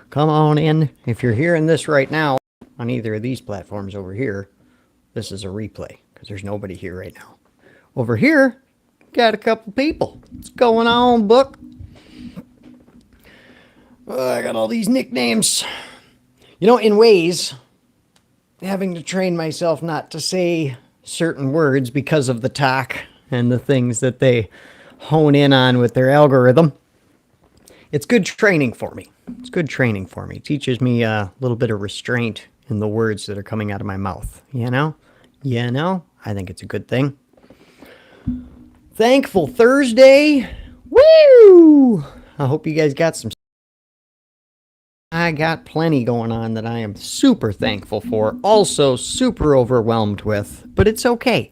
Come on in. If you're hearing this right now on either of these platforms over here, this is a replay because there's nobody here right now. Over here, got a couple people. What's going on, Book? I got all these nicknames. You know, in ways, having to train myself not to say certain words because of the talk and the things that they hone in on with their algorithm. It's good training for me. It's good training for me. It teaches me a little bit of restraint in the words that are coming out of my mouth. You know? I think it's a good thing. Thankful Thursday. Woo! I hope you guys got some. I got plenty going on that I am super thankful for. Also super overwhelmed with. But it's okay.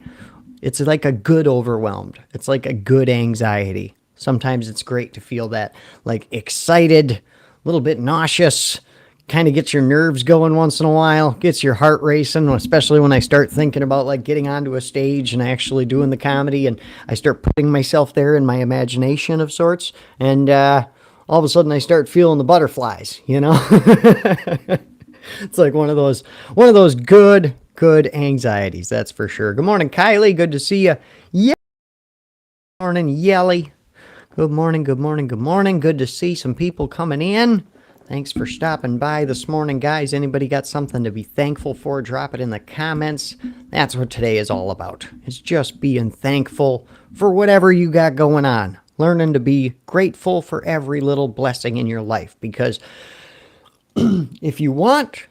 It's like a good overwhelmed. It's like a good anxiety. Sometimes it's great to feel that, like, excited, a little bit nauseous, kind of gets your nerves going once in a while, gets your heart racing, especially when I start thinking about, like, getting onto a stage and actually doing the comedy, and I start putting myself there in my imagination of sorts, and all of a sudden I start feeling the butterflies, you know? It's like one of those good anxieties, that's for sure. Good morning, Kylie. Good to see you. Yeah. Morning, Yelly. Good morning. Good to see some people coming in. Thanks for stopping by this morning, guys. Anybody got something to be thankful for? Drop it in the comments. That's what today is all about. It's just being thankful for whatever you got going on. Learning to be grateful for every little blessing in your life. Because if you want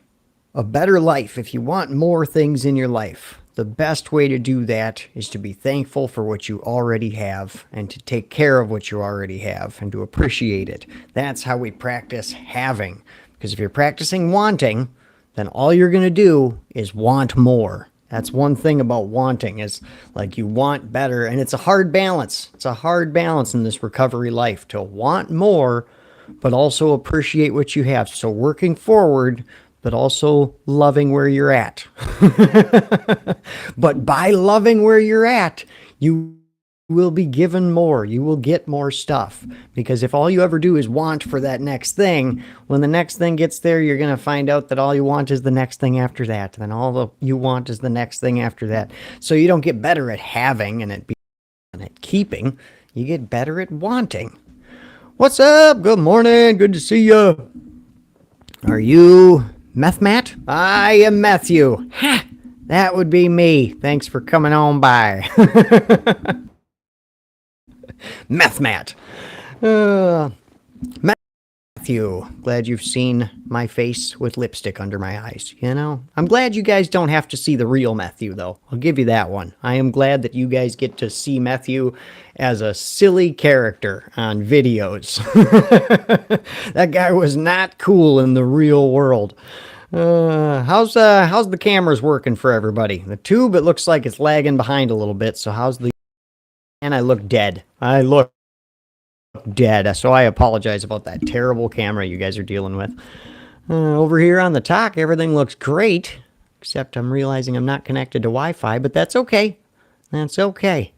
a better life, if you want more things in your life, the best way to do that is to be thankful for what you already have and to take care of what you already have and to appreciate it. That's how we practice having. Because if you're practicing wanting, then all you're going to do is want more. That's one thing about wanting is like you want better, and it's a hard balance. It's a hard balance in this recovery life to want more, but also appreciate what you have. So working forward, but also loving where you're at. But by loving where you're at, you will be given more. You will get more stuff. Because if all you ever do is want for that next thing, when the next thing gets there, you're going to find out that all you want is the next thing after that. Then all you want is the next thing after that. So you don't get better at having and at keeping. You get better at wanting. What's up? Good morning. Good to see you. Are you Meth Matt? I am Matthew. Ha! That would be me. Thanks for coming on by. Meth Matt. Matthew. Glad you've seen my face with lipstick under my eyes, you know? I'm glad you guys don't have to see the real Matthew, though. I'll give you that one. I am glad that you guys get to see Matthew as a silly character on videos. That guy was not cool in the real world. How's the cameras working for everybody? The tube, it looks like it's lagging behind a little bit, so how's the... And I look dead. So I apologize about that terrible camera you guys are dealing with. Over here on the talk, everything looks great, except I'm realizing I'm not connected to Wi-Fi, but that's okay. That's okay.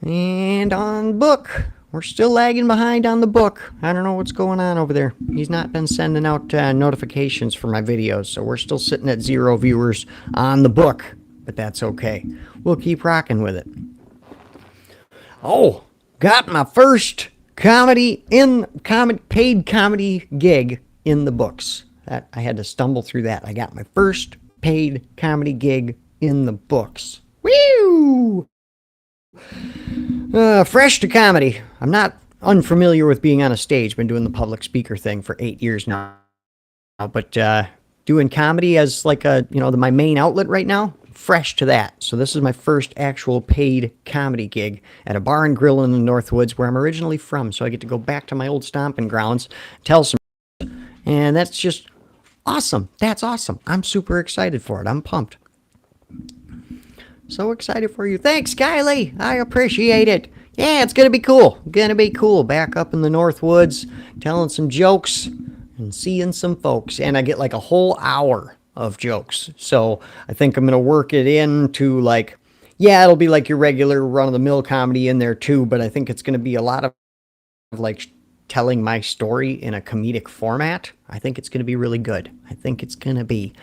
And on Book, we're still lagging behind on the Book. I don't know what's going on over there. He's not been sending out notifications for my videos, so we're still sitting at 0 viewers on the Book, but that's okay. We'll keep rocking with it. Oh, got my first paid comedy gig in the books. That I had to stumble through that. I got my first paid comedy gig in the books. Woo! Fresh to comedy. I'm not unfamiliar with being on a stage. Been doing the public speaker thing for 8 years now. But doing comedy as like my main outlet right now, fresh to that. So this is my first actual paid comedy gig at a bar and grill in the Northwoods where I'm originally from. So I get to go back to my old stomping grounds, tell some, and that's just awesome. That's awesome. I'm super excited for it. I'm pumped. So excited for you. Thanks, Kylie. I appreciate it. Yeah, it's going to be cool. Back up in the Northwoods, telling some jokes and seeing some folks. And I get like a whole hour of jokes. So I think I'm going to work it into it'll be like your regular run-of-the-mill comedy in there too, but I think it's going to be a lot of like telling my story in a comedic format, I think it's going to be really good. I think it's going to be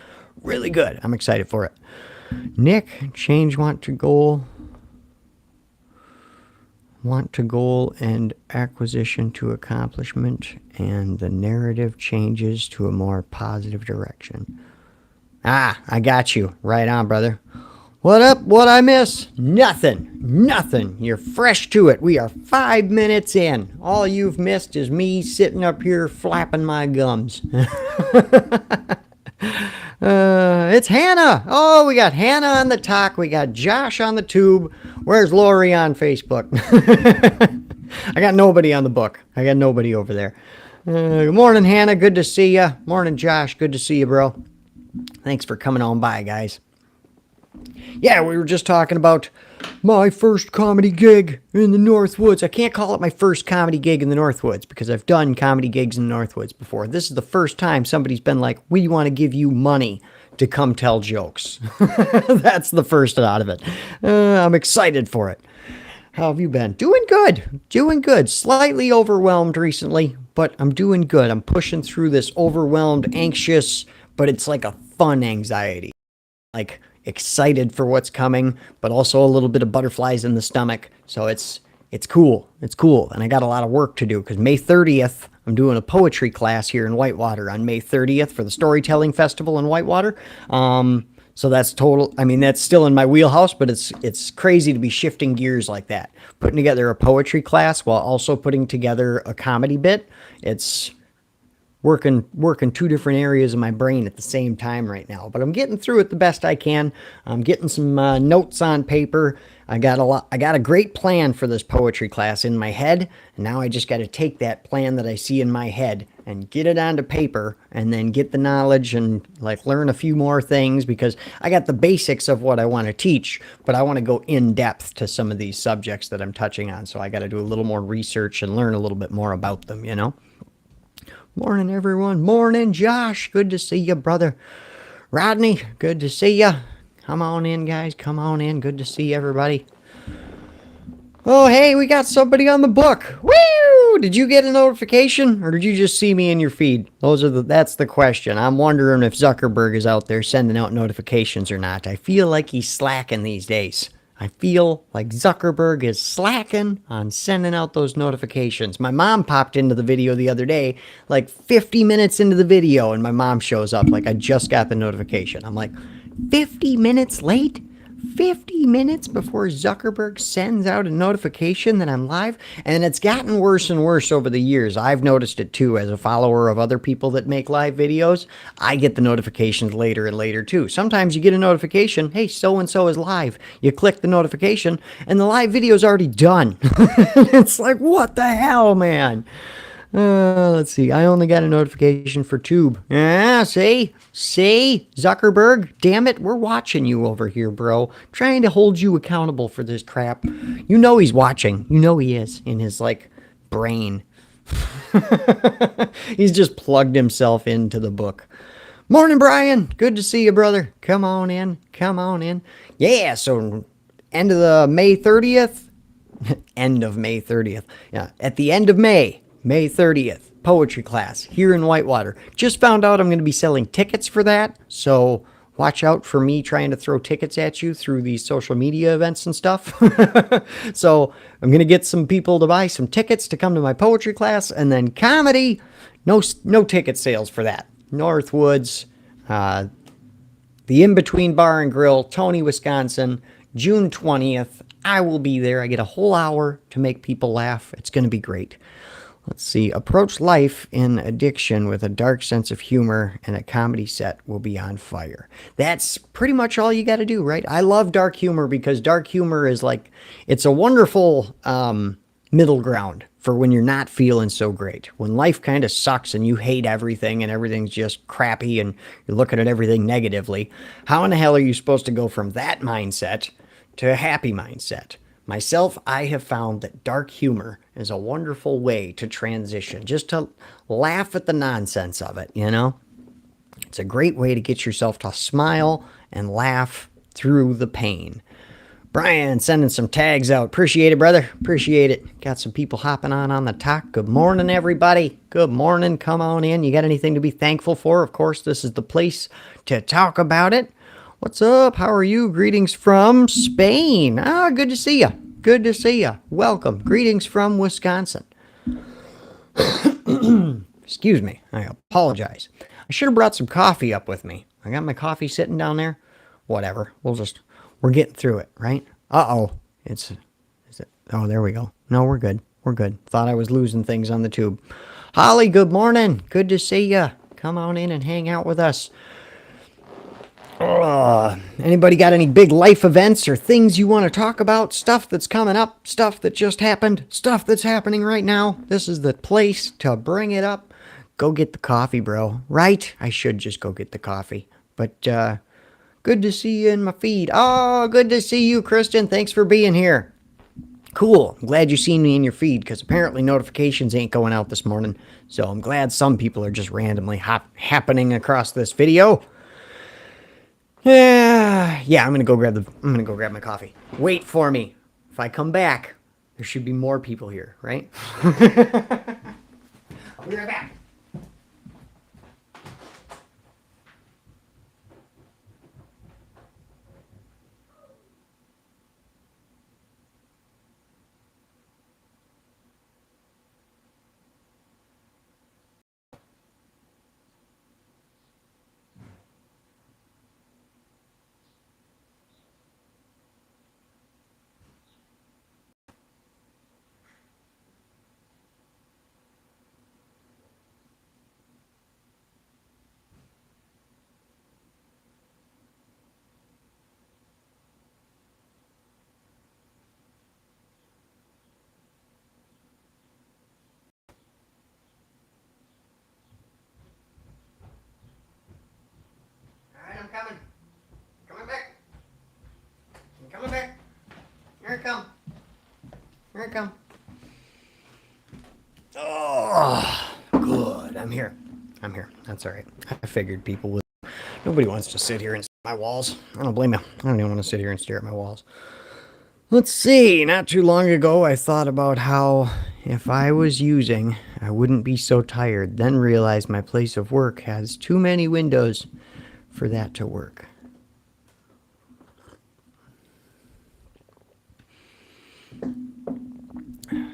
really good. I'm excited for it. Nick, change want to goal and acquisition to accomplishment, and the narrative changes to a more positive direction. Ah, I got you. Right on, brother. What up? What I miss? Nothing. You're fresh to it. We are 5 minutes in. All you've missed is me sitting up here flapping my gums. It's Hannah. Oh, we got Hannah on the talk. We got Josh on the tube. Where's Lori on Facebook? I got nobody on the book. I got nobody over there. Good morning, Hannah. Good to see you. Morning, Josh. Good to see you, bro. Thanks for coming on by, guys. Yeah, we were just talking about my first comedy gig in the Northwoods. I can't call it my first comedy gig in the Northwoods because I've done comedy gigs in the Northwoods before. This is the first time somebody's been like, we want to give you money to come tell jokes. That's the first out of it. I'm excited for it. How have you been? Doing good. Slightly overwhelmed recently, but I'm doing good. I'm pushing through this overwhelmed, anxious, but it's like a fun anxiety. Like, excited for what's coming, but also a little bit of butterflies in the stomach. So it's cool. It's cool. And I got a lot of work to do because May 30th, I'm doing a poetry class here in Whitewater on May 30th for the Storytelling Festival in Whitewater. So that's total. I mean, that's still in my wheelhouse, but it's crazy to be shifting gears like that. Putting together a poetry class while also putting together a comedy bit. It's working two different areas of my brain at the same time right now, but I'm getting through it the best I can. I'm getting some notes on paper. I got a great plan for this poetry class in my head, and now I just got to take that plan that I see in my head and get it onto paper, and then get the knowledge and like learn a few more things, because I got the basics of what I want to teach, but I want to go in depth to some of these subjects that I'm touching on. So I got to do a little more research and learn a little bit more about them, you know? Morning, everyone. Morning, Josh. Good to see you, brother. Rodney, good to see you. Come on in, guys. Come on in. Good to see everybody. Oh, hey, we got somebody on the book. Woo! Did you get a notification, or did you just see me in your feed? That's the question. I'm wondering if Zuckerberg is out there sending out notifications or not. I feel like he's slacking these days. I feel like Zuckerberg is slacking on sending out those notifications. My mom popped into the video the other day, like 50 minutes into the video, and my mom shows up like I just got the notification. I'm like, 50 minutes late? 50 minutes before Zuckerberg sends out a notification that I'm live? And it's gotten worse and worse over the years. I've noticed it too as a follower of other people that make live videos. I get the notifications later and later too. Sometimes you get a notification, hey, so-and-so is live. You click the notification and the live video is already done. It's like, what the hell, man? Let's see. I only got a notification for Tube. Yeah, see? Zuckerberg, damn it, we're watching you over here, bro. Trying to hold you accountable for this crap. You know he's watching. You know he is in his, like, brain. He's just plugged himself into the book. Morning, Brian. Good to see you, brother. Come on in. Yeah, so end of the May 30th. End of May 30th. Yeah, at the end of May 30th, poetry class here in Whitewater. Just found out I'm going to be selling tickets for that, so watch out for me trying to throw tickets at you through these social media events and stuff. So I'm going to get some people to buy some tickets to come to my poetry class, and then comedy, no ticket sales for that. Northwoods, the In-Between Bar and Grill, Tony, Wisconsin, June 20th. I will be there. I get a whole hour to make people laugh. It's going to be great. Let's see. Approach life in addiction with a dark sense of humor, and a comedy set will be on fire. That's pretty much all you got to do, right? I love dark humor because dark humor is like, it's a wonderful middle ground for when you're not feeling so great. When life kind of sucks and you hate everything and everything's just crappy and you're looking at everything negatively. How in the hell are you supposed to go from that mindset to a happy mindset? Myself, I have found that dark humor is a wonderful way to transition, just to laugh at the nonsense of it, you know? It's a great way to get yourself to smile and laugh through the pain. Brian sending some tags out. Appreciate it, brother. Appreciate it. Got some people hopping on the talk. Good morning, everybody. Good morning. Come on in. You got anything to be thankful for? Of course, this is the place to talk about it. What's up? How are you? Greetings from Spain. Good to see you. Good to see you. Welcome. Greetings from Wisconsin. Excuse me. I apologize. I should have brought some coffee up with me. I got my coffee sitting down there. Whatever. We're getting through it, right? Uh-oh. Is it? Oh, there we go. No, we're good. We're good. Thought I was losing things on the tube. Holly, good morning. Good to see ya. Come on in and hang out with us. Anybody got any big life events or things you want to talk about? Stuff that's coming up, stuff that just happened, stuff that's happening right now. This is the place to bring it up. Go get the coffee, bro. Right? I should just go get the coffee. But, good to see you in my feed. Oh, good to see you, Kristen. Thanks for being here. Cool. I'm glad you seen me in your feed, because apparently notifications ain't going out this morning. So I'm glad some people are just randomly happening across this video. Yeah, I'm gonna go grab my coffee. Wait for me. If I come back, there should be more people here, right? I'll be right back. I'm coming. Coming back. I'm coming back. Here I come. Here I come. Oh, good. I'm here. That's all right. I figured people would. Nobody wants to sit here and stare at my walls. I don't blame you. I don't even want to sit here and stare at my walls. Let's see. Not too long ago, I thought about how if I was using, I wouldn't be so tired. Then realized my place of work has too many windows for that to work.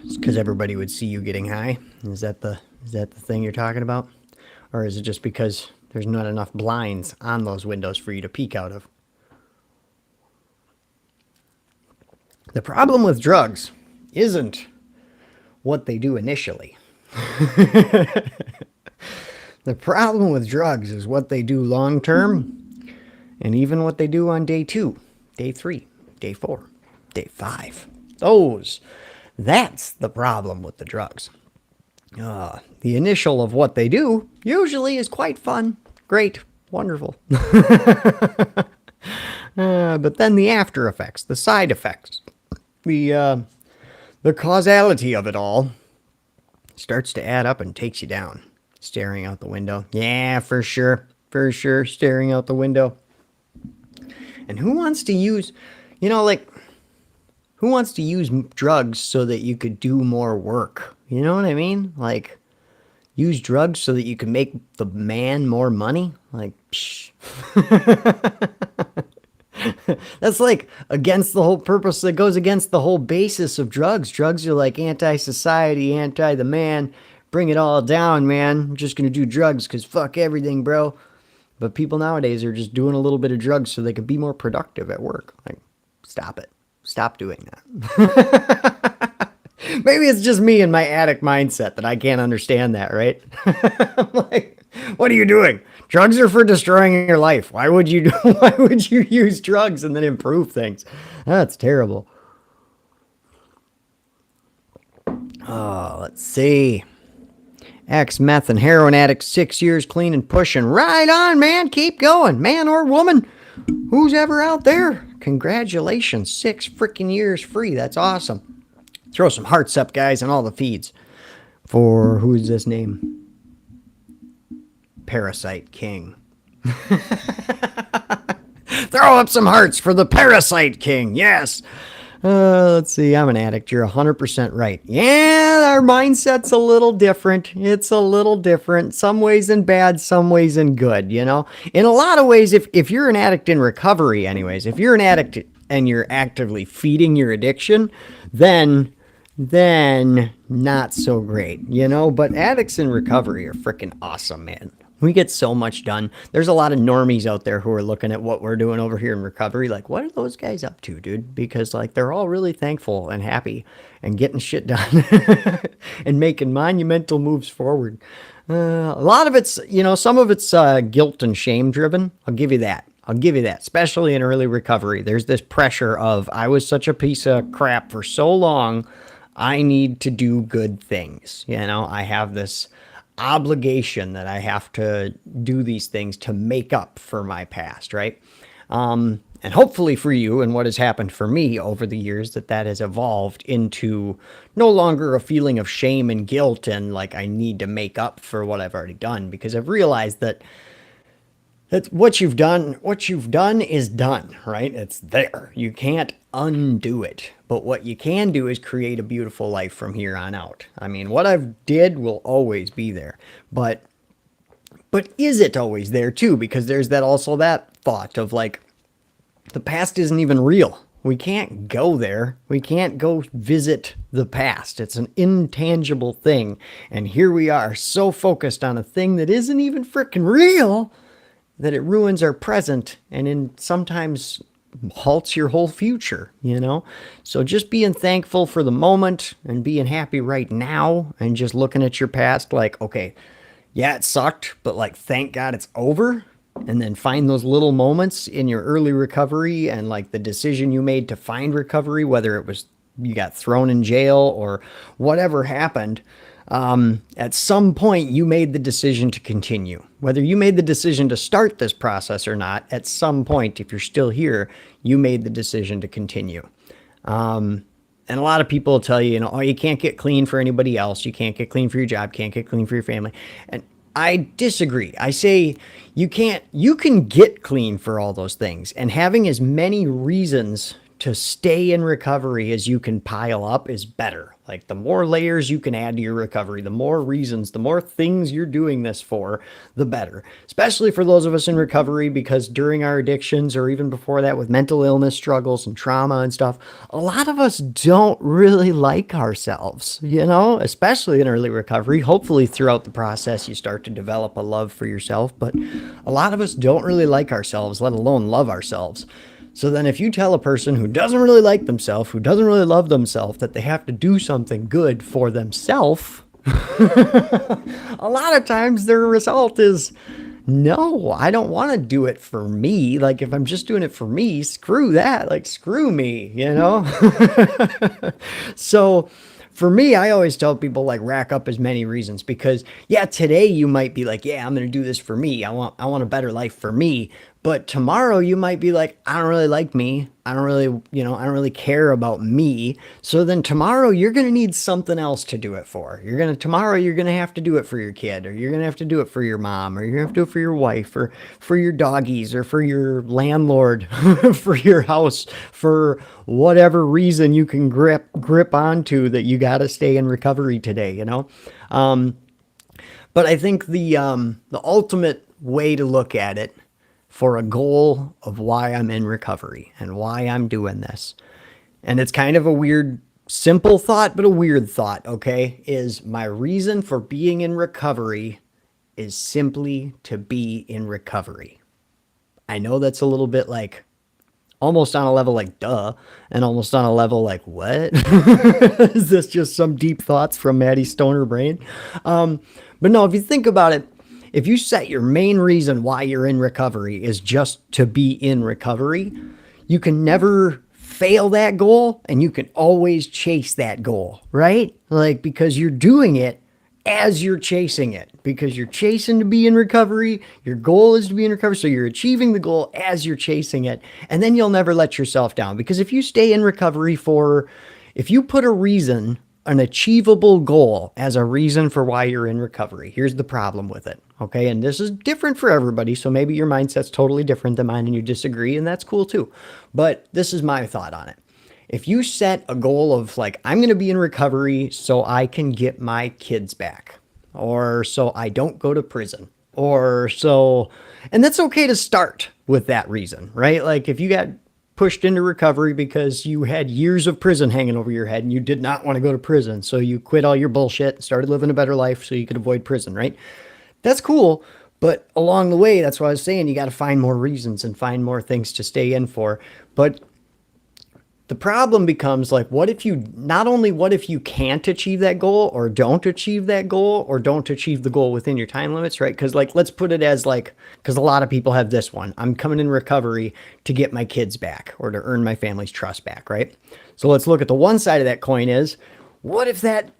It's because everybody would see you getting high. Is that the thing you're talking about? Or is it just because there's not enough blinds on those windows for you to peek out of? The problem with drugs isn't what they do initially. The problem with drugs is what they do long term, and even what they do on day 2, day 3, day 4, day 5. That's the problem with the drugs. The initial of what they do usually is quite fun, great, wonderful. But then the after effects, the side effects, the causality of it all starts to add up and takes you down. Staring out the window. Yeah, for sure. For sure, staring out the window. And who wants to use, who wants to use drugs so that you could do more work? You know what I mean? Like, use drugs so that you can make the man more money? Like, psh. That's like against the whole purpose. That goes against the whole basis of drugs. Drugs are like anti-society, anti-the man. Bring it all down, man. I'm just going to do drugs because fuck everything, bro. But people nowadays are just doing a little bit of drugs so they can be more productive at work. Like, stop it. Stop doing that. Maybe it's just me and my addict mindset that I can't understand that, right? I'm like, what are you doing? Drugs are for destroying your life. Why would you use drugs and then improve things? That's terrible. Oh, let's see. Ex-meth and heroin addict, 6 years clean and pushing. Right on, man. Keep going. Man or woman, who's ever out there. Congratulations. 6 freaking years free. That's awesome. Throw some hearts up, guys, on all the feeds. For, who's this name? Parasite King. Throw up some hearts for the Parasite King. Yes. Let's see. I'm an addict. You're 100% right. Yeah, our mindset's a little different. It's a little different. Some ways in bad, some ways in good, you know? In a lot of ways, if you're an addict in recovery, anyways, if you're an addict and you're actively feeding your addiction, then not so great, you know? But addicts in recovery are freaking awesome, man. We get so much done. There's a lot of normies out there who are looking at what we're doing over here in recovery. Like, what are those guys up to, dude? Because, like, they're all really thankful and happy and getting shit done and making monumental moves forward. A lot of it's, you know, some of it's guilt and shame driven. I'll give you that. Especially in early recovery. There's this pressure of, I was such a piece of crap for so long. I need to do good things. You know, I have this obligation that I have to do these things to make up for my past, right? And hopefully for you and what has happened for me over the years, that has evolved into no longer a feeling of shame and guilt and like I need to make up for what I've already done, because I've realized that what you've done is done, right? It's there. You can't undo it. But what you can do is create a beautiful life from here on out. I mean, what I've did will always be there. But is it always there too? Because there's that thought of like, the past isn't even real. We can't go there. We can't go visit the past. It's an intangible thing. And here we are, so focused on a thing that isn't even freaking real, that it ruins our present and sometimes halts your whole future, you know? So just being thankful for the moment and being happy right now and just looking at your past like, okay, yeah, it sucked, but like, thank God it's over. And then find those little moments in your early recovery and like the decision you made to find recovery, whether it was you got thrown in jail or whatever happened. At some point you made the decision to continue. Whether you made the decision to start this process or not, at some point, if you're still here, you made the decision to continue. And a lot of people will tell you, you know, oh, you can't get clean for anybody else. You can't get clean for your job. Can't get clean for your family. And I disagree. I say you can get clean for all those things, and having as many reasons to stay in recovery as you can pile up is better. Like the more layers you can add to your recovery, the more reasons, the more things you're doing this for, the better. Especially for those of us in recovery, because during our addictions or even before that with mental illness struggles and trauma and stuff, a lot of us don't really like ourselves, you know, especially in early recovery. Hopefully throughout the process, you start to develop a love for yourself, but a lot of us don't really like ourselves, let alone love ourselves. So then if you tell a person who doesn't really like themselves, who doesn't really love themselves, that they have to do something good for themselves, a lot of times their result is, no, I don't want to do it for me. Like if I'm just doing it for me, screw that. Like screw me, you know? So for me, I always tell people like rack up as many reasons, because yeah, today you might be like, yeah, I'm going to do this for me. I want a better life for me. But tomorrow you might be like, I don't really like me. I don't really care about me. So then tomorrow you're going to need something else to do it for. Tomorrow you're going to have to do it for your kid, or you're going to have to do it for your mom, or you're going to have to do it for your wife, or for your doggies, or for your landlord, for your house, for whatever reason you can grip onto that you got to stay in recovery today, you know? But I think the ultimate way to look at it, for a goal of why I'm in recovery and why I'm doing this, and it's kind of a weird, simple thought, but a weird thought, okay, is my reason for being in recovery is simply to be in recovery. I know that's a little bit like, almost on a level like duh, and almost on a level like what? Is this just some deep thoughts from Matty's stoner brain? But no, if you think about it, if you set your main reason why you're in recovery is just to be in recovery, you can never fail that goal, and you can always chase that goal, right? Like, because you're doing it as you're chasing it, because you're chasing to be in recovery. Your goal is to be in recovery. So you're achieving the goal as you're chasing it. And then you'll never let yourself down, because if you stay in recovery if you put a reason an achievable goal as a reason for why you're in recovery. Here's the problem with it, okay? And this is different for everybody, so maybe your mindset's totally different than mine and you disagree, and that's cool too. But this is my thought on it. If you set a goal of like, I'm going to be in recovery so I can get my kids back, or so I don't go to prison, or so, and that's okay to start with that reason, right? Like if you got pushed into recovery because you had years of prison hanging over your head and you did not want to go to prison. So you quit all your bullshit and started living a better life so you could avoid prison, right? That's cool. But along the way, that's what I was saying, you got to find more reasons and find more things to stay in for. But the problem becomes like, what if you can't achieve that goal or don't achieve that goal or don't achieve the goal within your time limits, right? Because like, let's put it as like, because a lot of people have this one, I'm coming in recovery to get my kids back or to earn my family's trust back, right? So let's look at the one side of that coin is, what if that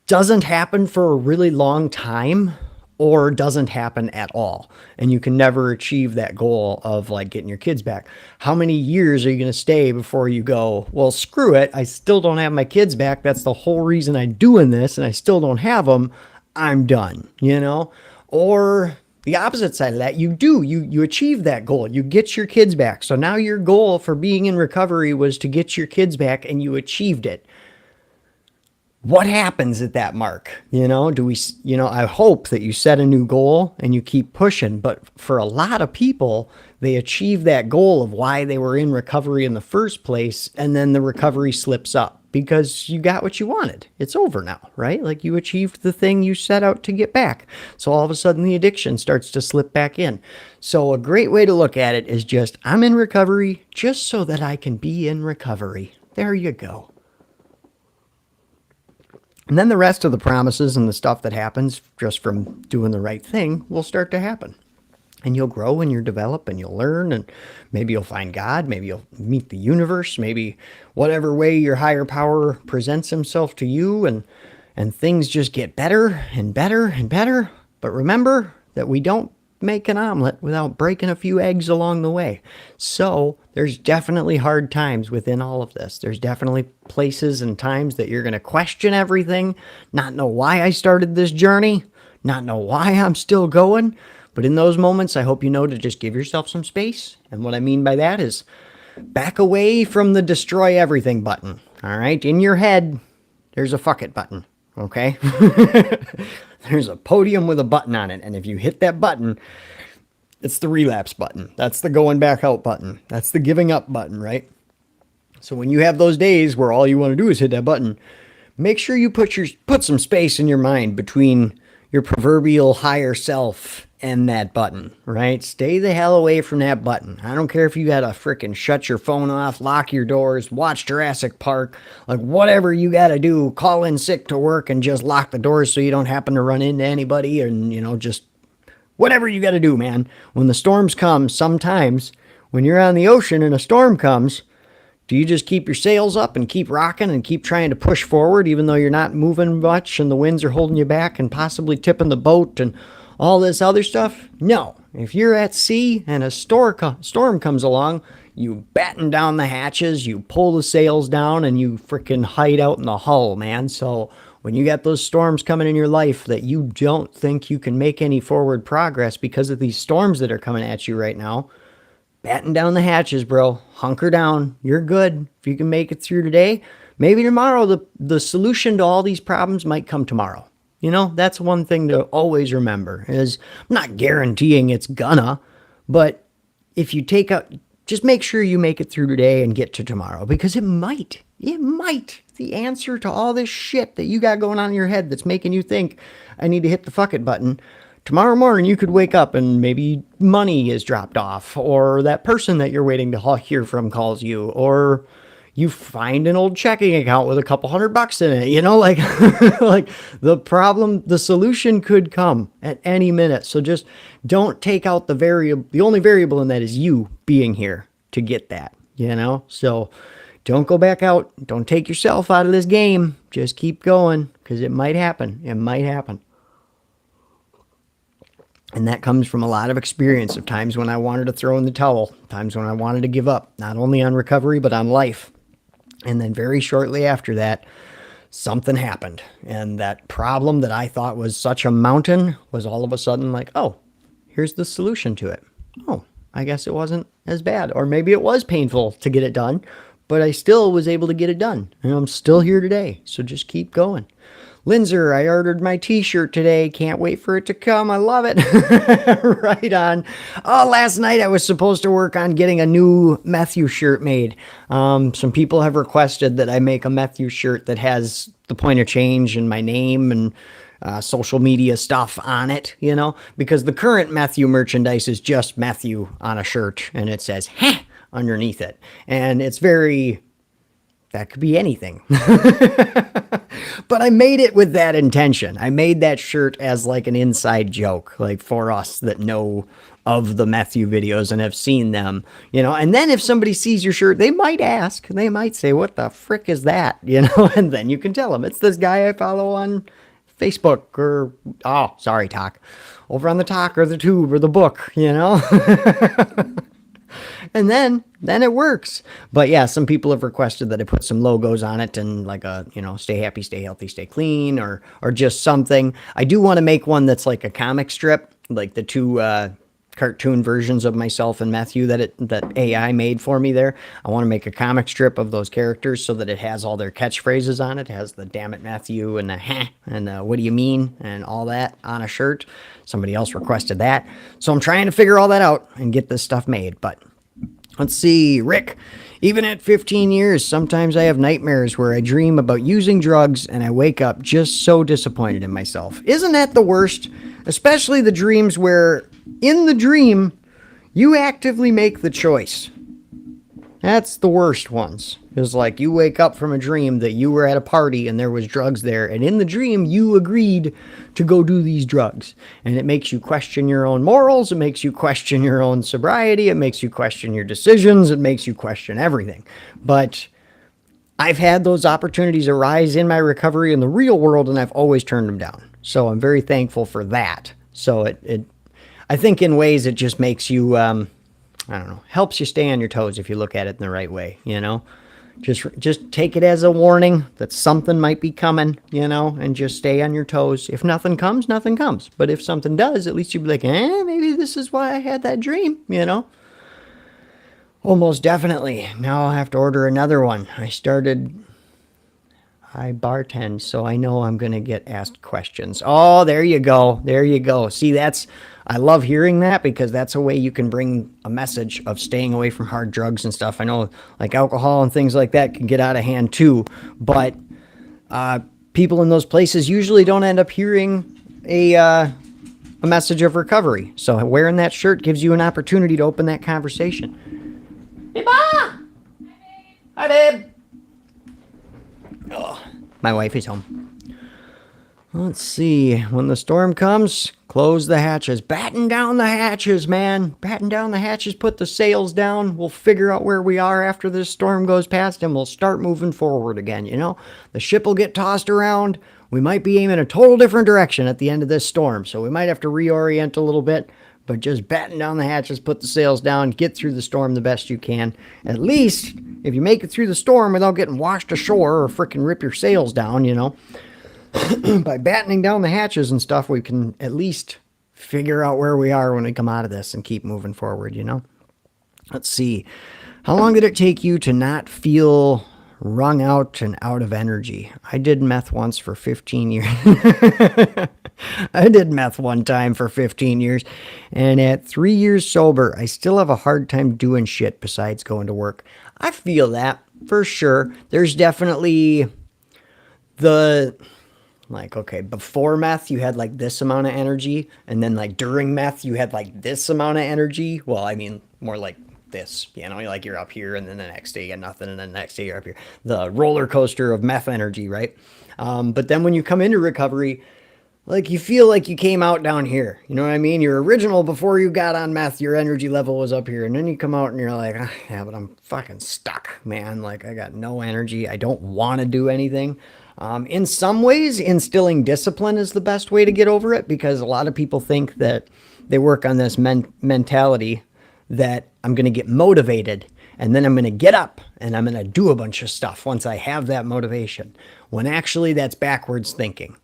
doesn't happen for a really long time? Or doesn't happen at all, and you can never achieve that goal of like getting your kids back? How many years are you going to stay before you go, well, screw it, I still don't have my kids back, that's the whole reason I'm doing this, and I still don't have them, I'm done, you know? Or the opposite side of that, you achieve that goal, you get your kids back, so now your goal for being in recovery was to get your kids back, and you achieved it. What happens at that mark? I hope that you set a new goal and you keep pushing. But for a lot of people, they achieve that goal of why they were in recovery in the first place. And then the recovery slips up because you got what you wanted. It's over now, right? Like you achieved the thing you set out to get back. So all of a sudden the addiction starts to slip back in. So a great way to look at it is just, I'm in recovery just so that I can be in recovery. There you go. And then the rest of the promises and the stuff that happens just from doing the right thing will start to happen. And you'll grow and you'll develop and you'll learn, and maybe you'll find God, maybe you'll meet the universe, maybe whatever way your higher power presents himself to you, and things just get better and better and better. But remember that we don't make an omelet without breaking a few eggs along the way. So there's definitely hard times within all of this. There's definitely places and times that you're going to question everything, not know why I started this journey, not know why I'm still going. But in those moments, I hope you know to just give yourself some space. And what I mean by that is back away from the destroy everything button. All right. In your head, there's a fuck it button. Okay. There's a podium with a button on it. And if you hit that button, it's the relapse button. That's the going back out button. That's the giving up button, right? So when you have those days where all you want to do is hit that button, make sure you put some space in your mind between your proverbial higher self and that button, right? Stay the hell away from that button. I don't care if you gotta frickin' shut your phone off, lock your doors, watch Jurassic Park, like whatever you gotta do, call in sick to work and just lock the doors so you don't happen to run into anybody, and just whatever you gotta do, man. When the storms come, sometimes when you're on the ocean and a storm comes, do you just keep your sails up and keep rocking and keep trying to push forward even though you're not moving much and the winds are holding you back and possibly tipping the boat and all this other stuff? No. If you're at sea and a storm comes along, you batten down the hatches, you pull the sails down, and you freaking hide out in the hull, man. So when you got those storms coming in your life that you don't think you can make any forward progress because of these storms that are coming at you right now, batten down the hatches, bro. Hunker down. You're good. If you can make it through today, maybe tomorrow the solution to all these problems might come tomorrow. That's one thing to always remember is I'm not guaranteeing it's gonna, but if you just make sure you make it through today and get to tomorrow, because it might, the answer to all this shit that you got going on in your head that's making you think I need to hit the fuck it button. Tomorrow morning, you could wake up and maybe money is dropped off, or that person that you're waiting to hear from calls you, or you find an old checking account with a couple $100 in it, like the solution could come at any minute. So just don't take out the variable. The only variable in that is you being here to get that, so don't go back out. Don't take yourself out of this game. Just keep going, because it might happen. It might happen. And that comes from a lot of experience of times when I wanted to throw in the towel, times when I wanted to give up, not only on recovery, but on life. And then very shortly after that, something happened. And that problem that I thought was such a mountain was all of a sudden like, oh, here's the solution to it. Oh, I guess it wasn't as bad. Or maybe it was painful to get it done, but I still was able to get it done. And I'm still here today. So just keep going. Linzer, I ordered my t-shirt today. Can't wait for it to come. I love it. Right on. Oh, last night I was supposed to work on getting a new Matthew shirt made. Some people have requested that I make a Matthew shirt that has the point of change and my name and social media stuff on it, you know, because the current Matthew merchandise is just Matthew on a shirt and it says, heh, underneath it. And it's very, that could be anything. But I made it with that intention. I made that shirt as like an inside joke, like for us that know of the Matthew videos and have seen them, you know. And then if somebody sees your shirt, they might ask, they might say, what the frick is that? You know, and then you can tell them it's this guy I follow on Facebook or, oh, sorry, Talk, over on the Talk or the Tube or the book, you know. And then it works. But yeah, some people have requested that I put some logos on it and like a, you know, stay happy, stay healthy, stay clean, or just something. I do want to make one that's like a comic strip, like the two cartoon versions of myself and Matthew that AI made for me there. I want to make a comic strip of those characters so that it has all their catchphrases on it. It has the damn it Matthew and the heh and the what do you mean and all that on a shirt. Somebody else requested that. So I'm trying to figure all that out and get this stuff made. But let's see, Rick. Even at 15 years, sometimes I have nightmares where I dream about using drugs and I wake up just so disappointed in myself. Isn't that the worst? Especially the dreams where in the dream, you actively make the choice. That's the worst ones. It's like you wake up from a dream that you were at a party and there was drugs there. And in the dream, you agreed to go do these drugs. And it makes you question your own morals. It makes you question your own sobriety. It makes you question your decisions. It makes you question everything. But I've had those opportunities arise in my recovery in the real world, and I've always turned them down. So I'm very thankful for that. So I think in ways it just makes you, I don't know, helps you stay on your toes if you look at it in the right way, you know? Just take it as a warning that something might be coming, you know, and just stay on your toes. If nothing comes, nothing comes. But if something does, at least you'd be like, maybe this is why I had that dream, you know? Almost definitely. Now I'll have to order another one. I bartend, so I know I'm going to get asked questions. Oh, there you go. There you go. See, I love hearing that because that's a way you can bring a message of staying away from hard drugs and stuff. I know like alcohol and things like that can get out of hand too, but people in those places usually don't end up hearing a message of recovery. So wearing that shirt gives you an opportunity to open that conversation. Hey, Ma! Hi, babe! Oh, my wife is home. Let's see. When the storm comes, close the hatches. Batten down the hatches, man. Batten down the hatches. Put the sails down. We'll figure out where we are after this storm goes past, and we'll start moving forward again, you know? The ship will get tossed around. We might be aiming a total different direction at the end of this storm, so we might have to reorient a little bit. But just batten down the hatches, put the sails down, get through the storm the best you can. At least, if you make it through the storm without getting washed ashore or frickin' rip your sails down, you know, by battening down the hatches and stuff, we can at least figure out where we are when we come out of this and keep moving forward, you know? Let's see. How long did it take you to not feel wrung out and out of energy? I did meth once for 15 years. I did meth one time for 15 years, and at 3 years sober, I still have a hard time doing shit besides going to work. I feel that, for sure. There's definitely okay, before meth, you had like this amount of energy, and then like during meth, you had like this amount of energy. Well, I mean, more like this, you know, like you're up here, and then the next day you got nothing, and then the next day you're up here. The roller coaster of meth energy, right? But then when you come into recovery, like you feel like you came out down here, you know what I mean? Your original, before you got on meth, your energy level was up here, and then you come out and you're like, yeah, but I'm fucking stuck, man. Like I got no energy. I don't want to do anything. In some ways, instilling discipline is the best way to get over it, because a lot of people think that they work on this mentality that I'm going to get motivated And then I'm going to get up and I'm going to do a bunch of stuff once I have that motivation. When actually that's backwards thinking.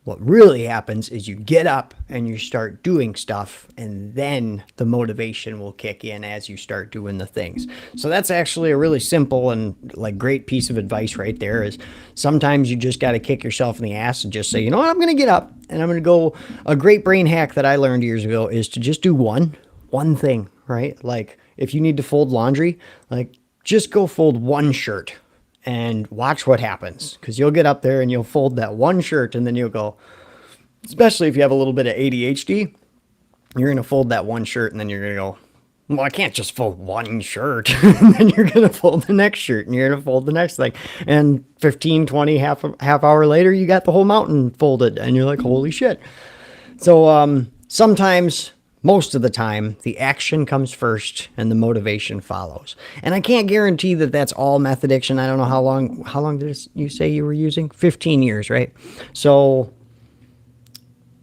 What really happens is you get up and you start doing stuff, and then the motivation will kick in as you start doing the things. So that's actually a really simple and like great piece of advice right there. Is sometimes you just got to kick yourself in the ass and just say, you know what, I'm going to get up and I'm going to go. A great brain hack that I learned years ago is to just do one thing, right? Like if you need to fold laundry, like just go fold one shirt. And watch what happens, because you'll get up there and you'll fold that one shirt, and then you'll go, especially if you have a little bit of ADHD, you're going to fold that one shirt and then you're going to go, well, I can't just fold one shirt. And then you're going to fold the next shirt and you're going to fold the next thing. And 15, 20, half hour later, you got the whole mountain folded and you're like, holy shit. So sometimes, most of the time, the action comes first and the motivation follows. And I can't guarantee that that's all meth addiction. I don't know how long did you say you were using? 15 years, right? So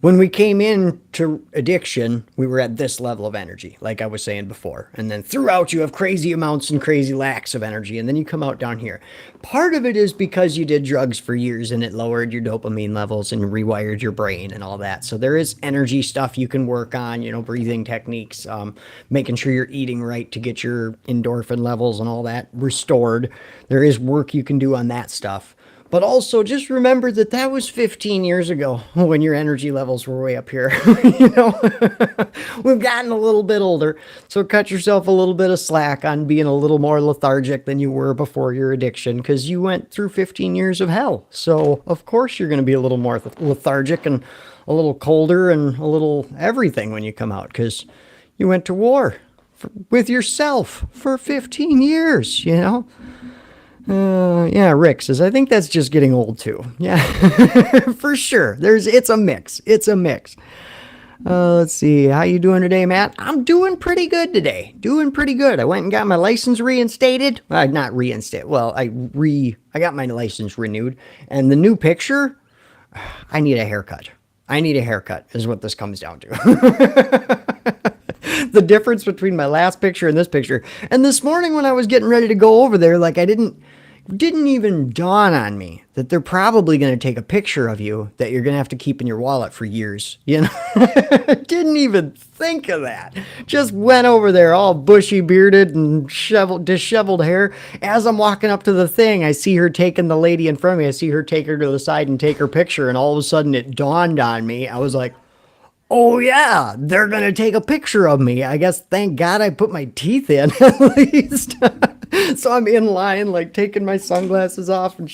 when we came into addiction, we were at this level of energy, like I was saying before. And then throughout, you have crazy amounts and crazy lacks of energy. And then you come out down here. Part of it is because you did drugs for years and it lowered your dopamine levels and rewired your brain and all that. So there is energy stuff you can work on, you know, breathing techniques, making sure you're eating right to get your endorphin levels and all that restored. There is work you can do on that stuff. But also just remember that that was 15 years ago when your energy levels were way up here. You know, we've gotten a little bit older. So cut yourself a little bit of slack on being a little more lethargic than you were before your addiction, because you went through 15 years of hell. So of course you're going to be a little more lethargic and a little colder and a little everything when you come out, because you went to war with yourself for 15 years, you know. Yeah, Rick says, I think that's just getting old too. Yeah, for sure. It's a mix. It's a mix. Let's see. How you doing today, Matt? I'm doing pretty good today. Doing pretty good. I went and got my license reinstated. Not reinstated. Well, I got my license renewed. And the new picture, I need a haircut. I need a haircut is what this comes down to. The difference between my last picture and this picture. And this morning when I was getting ready to go over there, like I didn't even dawn on me that they're probably going to take a picture of you that you're going to have to keep in your wallet for years. You know, didn't even think of that. Just went over there all bushy bearded and disheveled hair. As I'm walking up to the thing, I see her taking the lady in front of me. I see her take her to the side and take her picture. And all of a sudden it dawned on me. I was like, oh yeah, they're going to take a picture of me. I guess thank God I put my teeth in at least. So I'm in line, like taking my sunglasses off and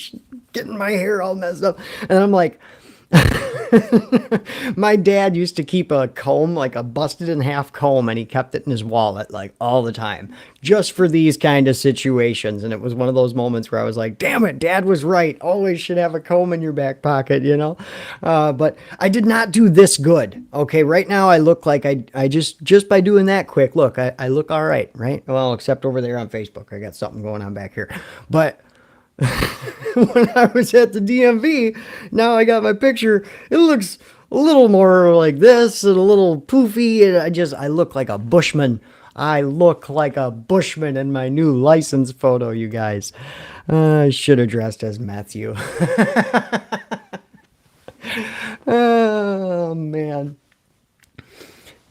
getting my hair all messed up. And I'm like, my dad used to keep a comb, like a busted in half comb, and he kept it in his wallet like all the time, just for these kind of situations. And it was one of those moments where I was like, damn it, Dad was right. Always should have a comb in your back pocket, you know? But I did not do this good. Okay, right now I look like I just by doing that quick look, I look all right, right? Well, except over there on Facebook. I got something going on back here. But when I was at the DMV, now I got my picture. It looks a little more like this and a little poofy. And I look like a bushman. I look like a bushman in my new license photo, you guys. I should have dressed as Matthew. Oh, man.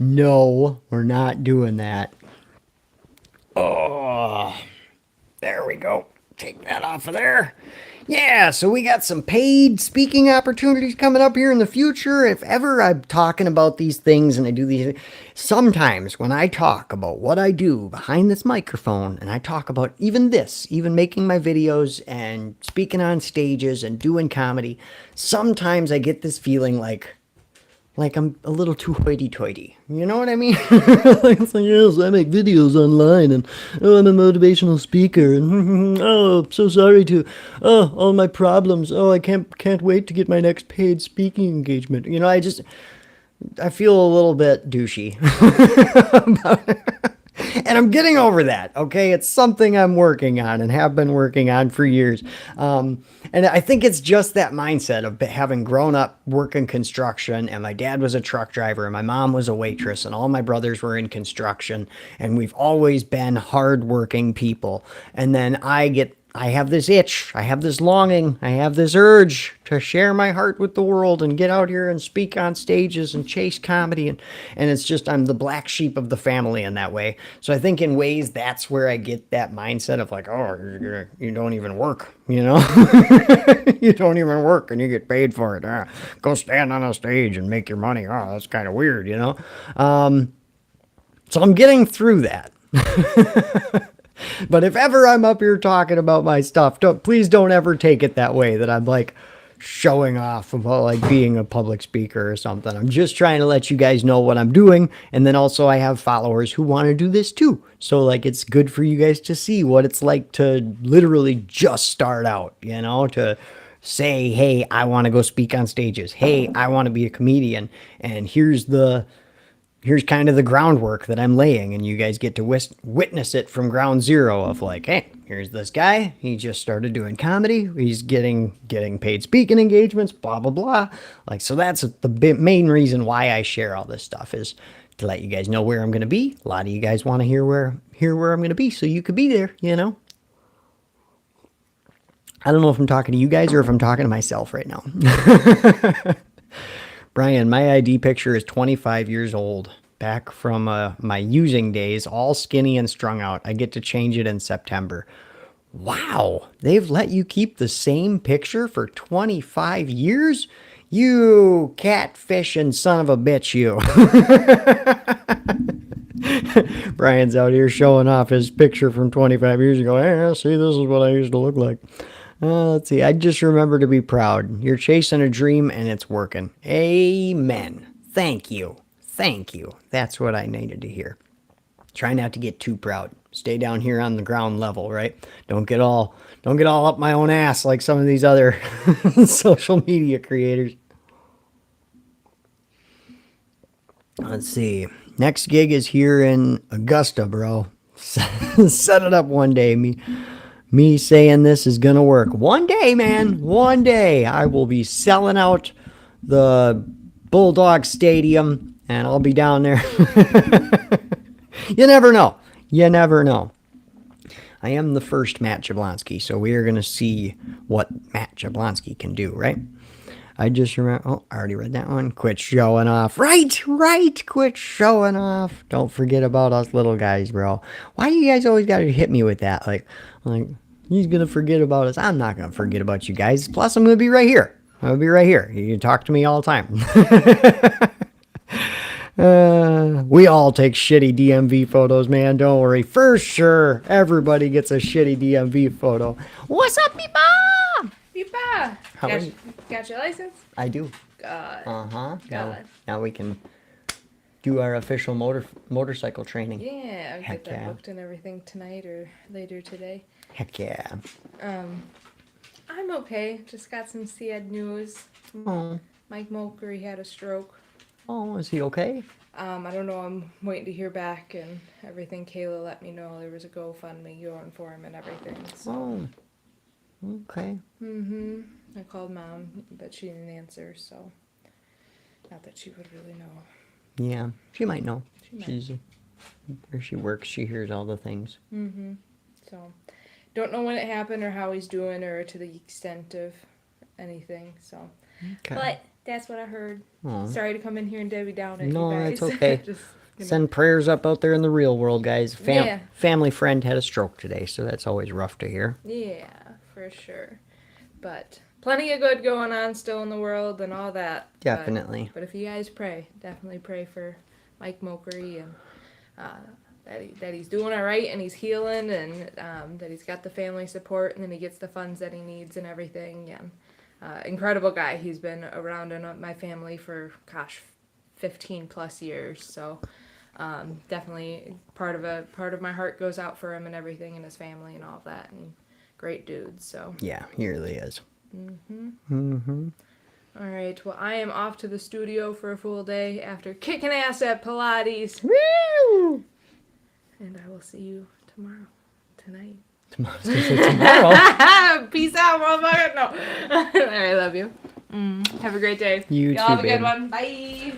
No, we're not doing that. Oh, there we go. Take that off of there. Yeah, so we got some paid speaking opportunities coming up here in the future. If ever I'm talking about these things and I do these, sometimes when I talk about what I do behind this microphone and I talk about even this, even making my videos and speaking on stages and doing comedy, sometimes I get this feeling like I'm a little too hoity-toity. You know what I mean? It's like, yes, I make videos online, and oh, I'm a motivational speaker, and oh, so sorry to, oh, all my problems. Oh, I can't wait to get my next paid speaking engagement. You know, I feel a little bit douchey about it. And I'm getting over that, okay? It's something I'm working on and have been working on for years. And I think it's just that mindset of having grown up working construction, and my dad was a truck driver and my mom was a waitress and all my brothers were in construction, and we've always been hardworking people. And then I have this itch, I have this longing, I have this urge to share my heart with the world and get out here and speak on stages and chase comedy. And it's just, I'm the black sheep of the family in that way. So I think in ways that's where I get that mindset of like, oh, you don't even work, you know? You don't even work and you get paid for it. Go stand on a stage and make your money. Oh, that's kind of weird, you know? So I'm getting through that. But if ever I'm up here talking about my stuff, please don't ever take it that way, that I'm like showing off about like being a public speaker or something. I'm just trying to let you guys know what I'm doing. And then also I have followers who want to do this too. So like it's good for you guys to see what it's like to literally just start out, you know, to say, hey, I want to go speak on stages. Hey, I want to be a comedian. And here's kind of the groundwork that I'm laying, and you guys get to witness it from ground zero of like, hey, here's this guy. He just started doing comedy. He's getting paid speaking engagements, blah, blah, blah. Like, so that's the main reason why I share all this stuff, is to let you guys know where I'm going to be. A lot of you guys want to hear where I'm going to be, so you could be there, you know? I don't know if I'm talking to you guys or if I'm talking to myself right now. Brian, my ID picture is 25 years old, back from my using days, all skinny and strung out. I get to change it in September. Wow, they've let you keep the same picture for 25 years? You catfishing son of a bitch, you. Brian's out here showing off his picture from 25 years ago. Hey, see, this is what I used to look like. Let's see. I just remember to be proud. You're chasing a dream and it's working. Amen. Thank you. Thank you. That's what I needed to hear. Try not to get too proud. Stay down here on the ground level, right? Don't get all up my own ass like some of these other social media creators. Let's see. Next gig is here in Augusta, bro. Set it up one day. Me saying this is going to work. One day, man. One day I will be selling out the Bulldog Stadium and I'll be down there. You never know. You never know. I am the first Matt Jablonsky, so we are going to see what Matt Jablonsky can do, right? I just remember, oh, I already read that one. Quit showing off. Right. Quit showing off. Don't forget about us little guys, bro. Why do you guys always got to hit me with that? Like, he's going to forget about us. I'm not going to forget about you guys. Plus, I'm going to be right here. I'll be right here. You can talk to me all the time. We all take shitty DMV photos, man. Don't worry. For sure, everybody gets a shitty DMV photo. What's up, Peepa? Peepa! Got your license? I do. God. Uh-huh. Now we can do our official motorcycle training. Yeah, I'll get that booked and everything tonight or later today. Heck yeah. I'm okay. Just got some sad news. Oh. Mike Mulkery had a stroke. Oh, is he okay? I don't know. I'm waiting to hear back and everything. Kayla let me know there was a GoFundMe going for him and everything. So. Oh, okay. I called Mom, but she didn't answer, so not that she would really know. Yeah, she might know. She might. Where she works, she hears all the things. So, don't know when it happened or how he's doing or to the extent of anything, so. Okay. But that's what I heard. Aw. Sorry to come in here and Debbie down at No, you guys. that's okay. Just, Send prayers up out there in the real world, guys. Yeah. Family friend had a stroke today, so that's always rough to hear. Yeah, for sure. But plenty of good going on still in the world and all that. Definitely. But if you guys pray, definitely pray for Mike Mulkery and that he's doing all right and he's healing and that he's got the family support and then he gets the funds that he needs and everything. And incredible guy. He's been around in my family for 15 plus years. So definitely part of my heart goes out for him and everything and his family and all of that. And great dude. So yeah, he really is. All right. Well, I am off to the studio for a full day after kicking ass at Pilates. Woo! And I will see you tonight. Tomorrow. Peace out, motherfucker. No. All right, I love you. Have a great day. You Y'all too, have a baby. good one. Bye.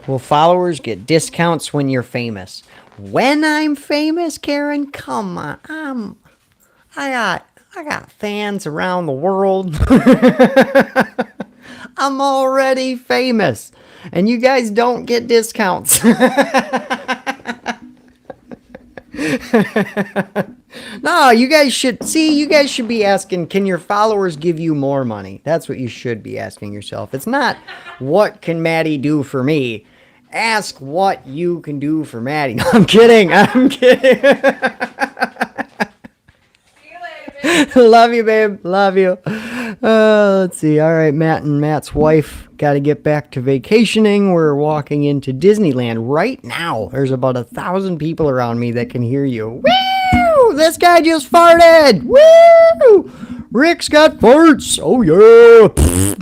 Will followers get discounts when you're famous? When I'm famous, Karen? Come on. I got fans around the world. I'm already famous. And you guys don't get discounts. No, you guys should be asking, can your followers give you more money? That's what you should be asking yourself. It's not, what can Matty do for me? Ask what you can do for Matty. No, I'm kidding. Love you, babe. Love you. Let's see. All right, Matt and Matt's wife got to get back to vacationing. We're walking into Disneyland right now. There's about 1,000 people around me that can hear you. Woo! This guy just farted. Woo! Rick's got farts. Oh, yeah.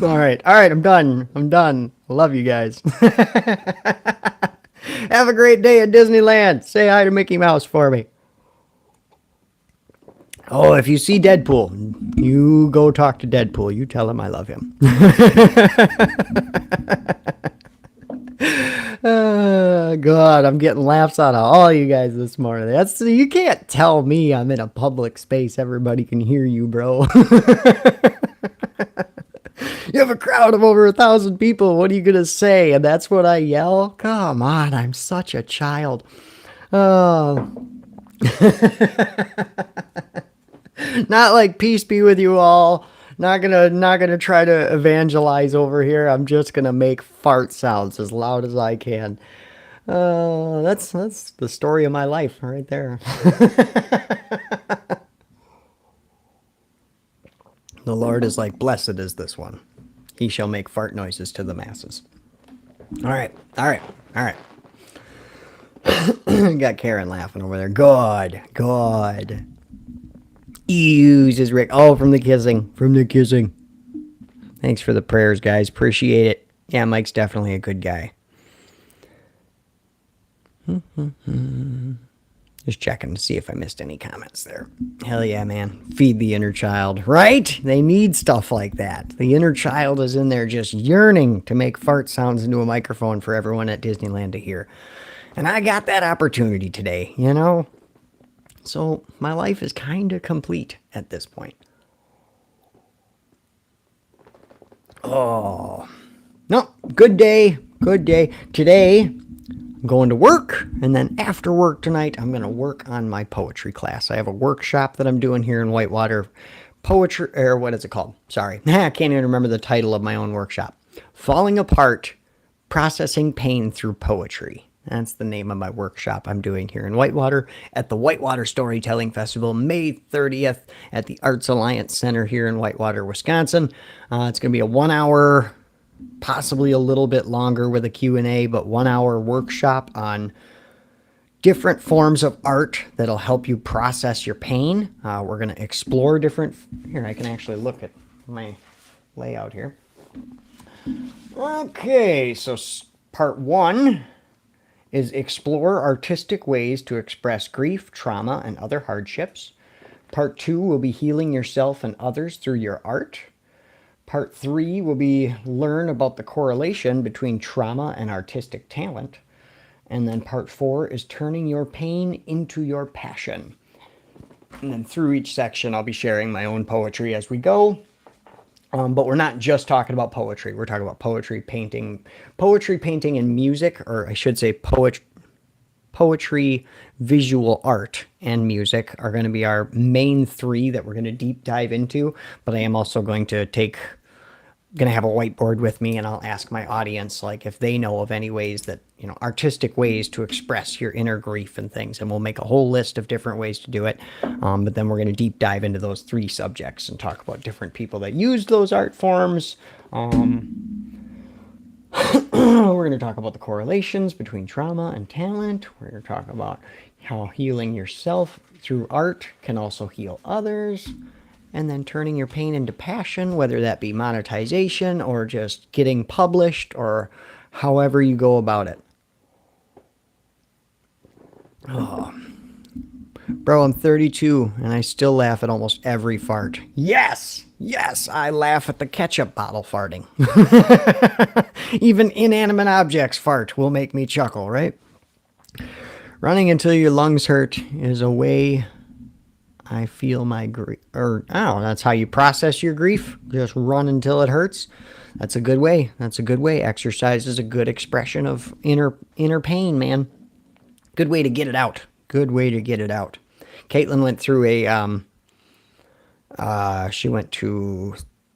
All right. I'm done. Love you guys. Have a great day at Disneyland. Say hi to Mickey Mouse for me. Oh, if you see Deadpool, you go talk to Deadpool. You tell him I love him. God, I'm getting laughs out of all you guys this morning. You can't tell me I'm in a public space. Everybody can hear you, bro. You have a crowd of over 1,000 people. What are you going to say? And that's what I yell? Come on, I'm such a child. Oh. Not like peace be with you all. Not gonna try to evangelize over here. I'm just gonna make fart sounds as loud as I can. That's the story of my life right there. The Lord is like, blessed is this one. He shall make fart noises to the masses. All right. Got Karen laughing over there. God. Uses Rick. Oh, from the kissing. Thanks for the prayers, guys. Appreciate it. Yeah, Mike's definitely a good guy. Just checking to see if I missed any comments there. Hell yeah, man. Feed the inner child, right? They need stuff like that. The inner child is in there just yearning to make fart sounds into a microphone for everyone at Disneyland to hear. And I got that opportunity today, you know? So my life is kind of complete at this point. Oh, no, good day. Today, I'm going to work, and then after work tonight, I'm going to work on my poetry class. I have a workshop that I'm doing here in Whitewater. Poetry, or what is it called? Sorry, I can't even remember the title of my own workshop. Falling Apart, Processing Pain Through Poetry. That's the name of my workshop I'm doing here in Whitewater at the Whitewater Storytelling Festival, May 30th at the Arts Alliance Center here in Whitewater, Wisconsin. It's going to be a 1 hour, possibly a little bit longer with a Q&A, but 1 hour workshop on different forms of art that'll help you process your pain. We're going to explore different... Here, I can actually look at my layout here. Okay, so part 1... is explore artistic ways to express grief, trauma, and other hardships. Part 2 will be healing yourself and others through your art. Part 3 will be learn about the correlation between trauma and artistic talent. And then part 4 is turning your pain into your passion. And then through each section, I'll be sharing my own poetry as we go. But we're not just talking about poetry. We're talking about poetry, painting, and music, or I should say poetry, visual art, and music are going to be our main 3 that we're going to deep dive into. But I am also going to have a whiteboard with me, and I'll ask my audience, like, if they know of any ways that, artistic ways to express your inner grief and things, and we'll make a whole list of different ways to do it. But then we're going to deep dive into those 3 subjects and talk about different people that use those art forms. We're going to talk about the correlations between trauma and talent. We're going to talk about how healing yourself through art can also heal others. And then turning your pain into passion, whether that be monetization or just getting published or however you go about it. Oh, bro, I'm 32 and I still laugh at almost every fart. Yes, yes, I laugh at the ketchup bottle farting. Even inanimate objects fart will make me chuckle, right? Running until your lungs hurt is a way I feel my grief. Or, I don't know, that's how you process your grief. Just run until it hurts. That's a good way. That's a good way. Exercise is a good expression of inner pain, man. Good way to get it out. Good way to get it out. Caitlin went through she went to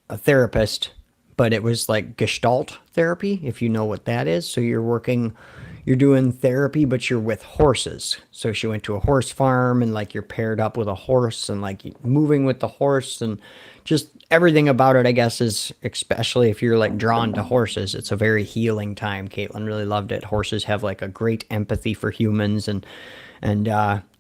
a therapist, but it was like Gestalt therapy, if you know what that is. So you're doing therapy, but you're with horses. So she went to a horse farm and like you're paired up with a horse and like moving with the horse and just everything about it, I guess, is especially if you're like drawn to horses, it's a very healing time. Caitlin really loved it. Horses have like a great empathy for humans and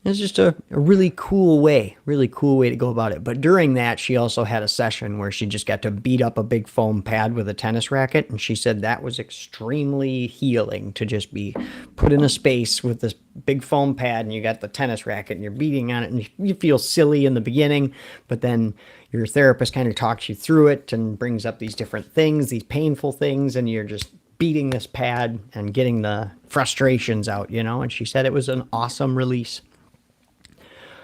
it's just a really cool way to go about it. But during that, she also had a session where she just got to beat up a big foam pad with a tennis racket. And she said that was extremely healing to just be put in a space with this big foam pad and you got the tennis racket and you're beating on it and you feel silly in the beginning, but then your therapist kind of talks you through it and brings up these different things, these painful things, and you're just beating this pad and getting the frustrations out, and she said it was an awesome release.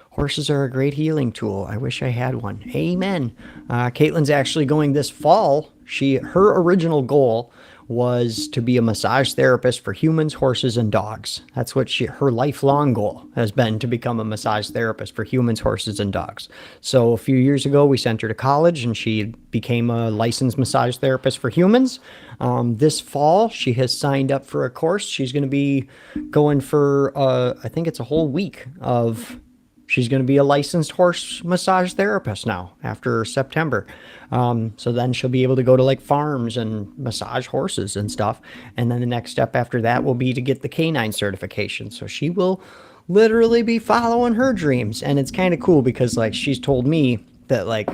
Horses are a great healing tool. I wish I had one. Amen. Caitlin's actually going this fall. Her original goal was to be a massage therapist for humans, horses, and dogs. That's what her lifelong goal has been, to become a massage therapist for humans, horses, and dogs. So a few years ago, we sent her to college, and she became a licensed massage therapist for humans. This fall, she has signed up for a course. She's going to be going for, I think it's a whole week of... She's going to be a licensed horse massage therapist now after September. So then she'll be able to go to like farms and massage horses and stuff. And then the next step after that will be to get the canine certification. So she will literally be following her dreams. And it's kind of cool because like she's told me that like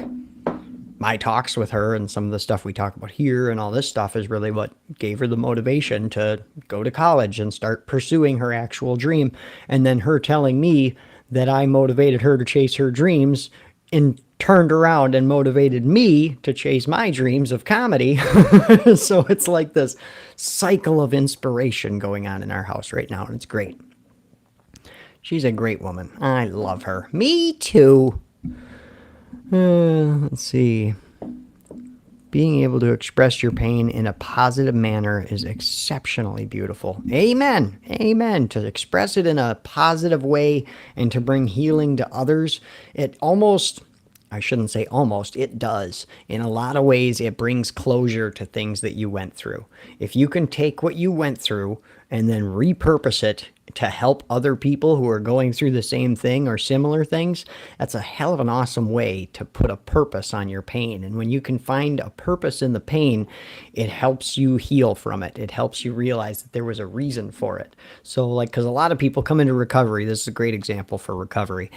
my talks with her and some of the stuff we talk about here and all this stuff is really what gave her the motivation to go to college and start pursuing her actual dream. And then her telling me that I motivated her to chase her dreams and turned around and motivated me to chase my dreams of comedy. So it's like this cycle of inspiration going on in our house right now, and it's great. She's a great woman. I love her. Me too. Let's see. Being able to express your pain in a positive manner is exceptionally beautiful. Amen. Amen. To express it in a positive way and to bring healing to others, it almost, I shouldn't say almost, it does. In a lot of ways, it brings closure to things that you went through. If you can take what you went through and then repurpose it to help other people who are going through the same thing or similar things, that's a hell of an awesome way to put a purpose on your pain. And when you can find a purpose in the pain, it helps you heal from it. It helps you realize that there was a reason for it. So like, because a lot of people come into recovery, this is a great example for recovery.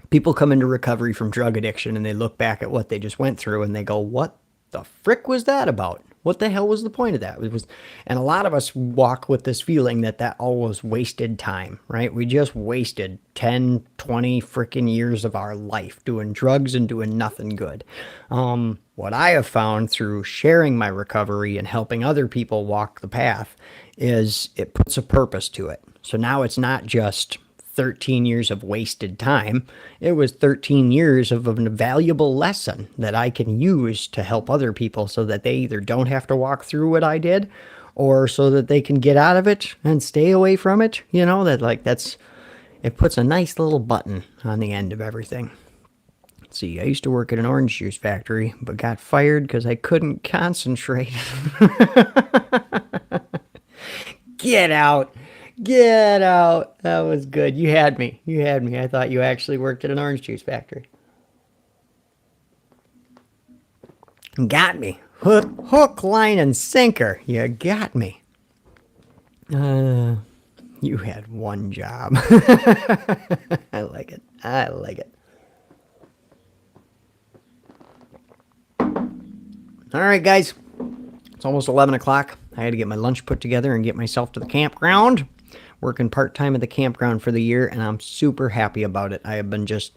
People come into recovery from drug addiction and they look back at what they just went through and they go, what the frick was that about? What the hell was the point of that? And a lot of us walk with this feeling that all was wasted time, right? We just wasted 10, 20 freaking years of our life doing drugs and doing nothing good. What I have found through sharing my recovery and helping other people walk the path is it puts a purpose to it. So now it's not just 13 years of wasted time. It was 13 years of an valuable lesson that I can use to help other people so that they either don't have to walk through what I did or so that they can get out of it and stay away from it. It puts a nice little button on the end of everything. Let's see, I used to work at an orange juice factory, but got fired because I couldn't concentrate. Get out. Get out. That was good. You had me. I thought you actually worked at an orange juice factory. Got me. Hook, line, and sinker. You got me. You had one job. I like it. All right, guys. It's almost 11 o'clock. I had to get my lunch put together and get myself to the campground. working part-time at the campground for the year, and I'm super happy about it. I have been just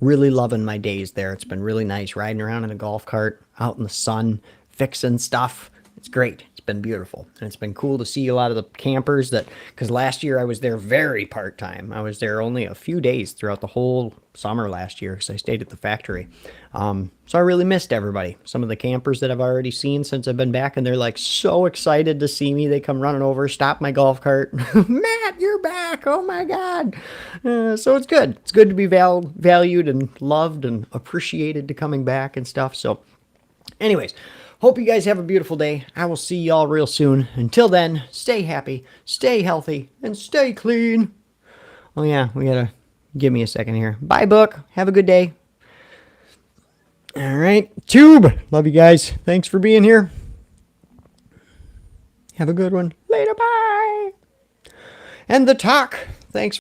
really loving my days there. It's been really nice riding around in a golf cart, out in the sun, fixing stuff. It's great. It's been beautiful. And it's been cool to see a lot of the campers because last year I was there very part-time. I was there only a few days throughout the whole summer last year because I stayed at the factory. So I really missed everybody. Some of the campers that I've already seen since I've been back, and they're like so excited to see me. They come running over, stop my golf cart. Matt, you're back. Oh my God. So it's good. It's good to be valued and loved and appreciated to coming back and stuff. So anyways, hope you guys have a beautiful day. I will see y'all real soon. Until then, stay happy, stay healthy, and stay clean. Oh yeah, we gotta give me a second here. Bye, Book. Have a good day. All right, Tube. Love you guys. Thanks for being here. Have a good one. Later, bye. And the Talk. Thanks.